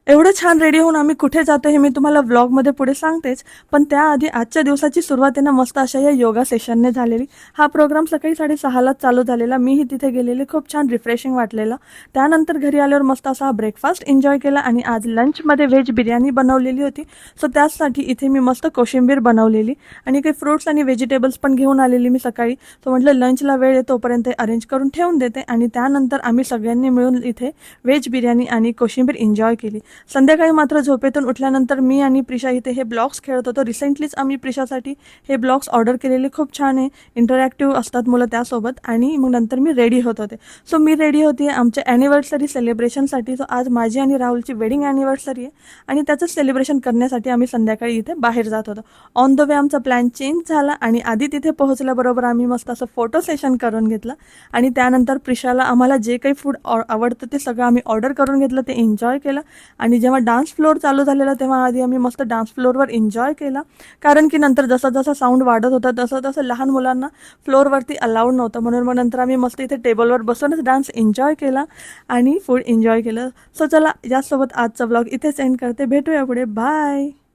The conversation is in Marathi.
एवढं छान रेडी होऊन आम्ही कुठे जातो हे मी तुम्हाला व्लॉगमध्ये पुढे सांगतेच. पण त्याआधी आजच्या दिवसाची सुरुवात आहे ना मस्त अशा या योगा सेशनने झालेली. हा प्रोग्राम सकाळी 6:30लाच चालू झालेला. मीही तिथे गेलेले, खूप छान रिफ्रेशिंग वाटलेलं. त्यानंतर घरी आल्यावर मस्त असा हा ब्रेकफास्ट एन्जॉय केला आणि आज लंचमध्ये व्हेज बिर्याणी बनवलेली होती. सो त्याचसाठी इथे मी मस्त कोशिंबीर बनवलेली आणि काही फ्रुट्स आणि व्हेजिटेबल्स पण घेऊन आलेली मी सकाळी. सो म्हटलं लंचला वेळ आहे तोपर्यंत अरेंज करून ठेवून देते आणि त्यानंतर आम्ही सगळ्यांनी मिळून इथे व्हेज बिर्याणी आणि कोशिंबीर एन्जॉय केली. संध्याकाळी मात्र झोपेतून उठल्यानंतर मी आणि प्रिशा इथे हे ब्लॉग्स खेळत होतो. रिसेंटलीच आम्ही प्रिशासाठी हे ब्लॉग्स ऑर्डर केलेले, खूप छान आहे, इंटरॅक्टिव्ह असतात मुलं त्यासोबत. आणि मग नंतर मी रेडी होत होते. सो मी रेडी होती आमच्या ॲनिव्हर्सरी सेलिब्रेशनसाठी. सो आज माझी आणि राहुलची वेडिंग ॲनिव्हर्सरी आहे आणि त्याचं सेलिब्रेशन करण्यासाठी आम्ही संध्याकाळी इथे बाहेर जात होतो. ऑन द वे आमचा प्लॅन चेंज झाला आणि आधी तिथे पोहोचल्याबरोबर आम्ही मस्त असं फोटो सेशन करून घेतलं आणि त्यानंतर प्रिशाला आम्हाला जे काही फूड आवडतं ते सगळं आम्ही ऑर्डर करून घेतलं, ते एन्जॉय केलं. आणि जेव्हा डान्स फ्लोअर चालू झालेला तेव्हा आधी आम्ही मस्त डान्स फ्लोअरवर एन्जॉय केला, कारण की नंतर जसा जसा साऊंड वाढत होता तसं तसं लहान मुलांना फ्लोअरवरती अलाउड नव्हतं. म्हणून मग नंतर आम्ही मस्त इथे टेबलवर बसूनच डान्स एन्जॉय केला आणि फूड एन्जॉय केलं. सो चला, यासोबत आजचा ब्लॉग इथेच एंड करते. भेटूया पुढे. बाय.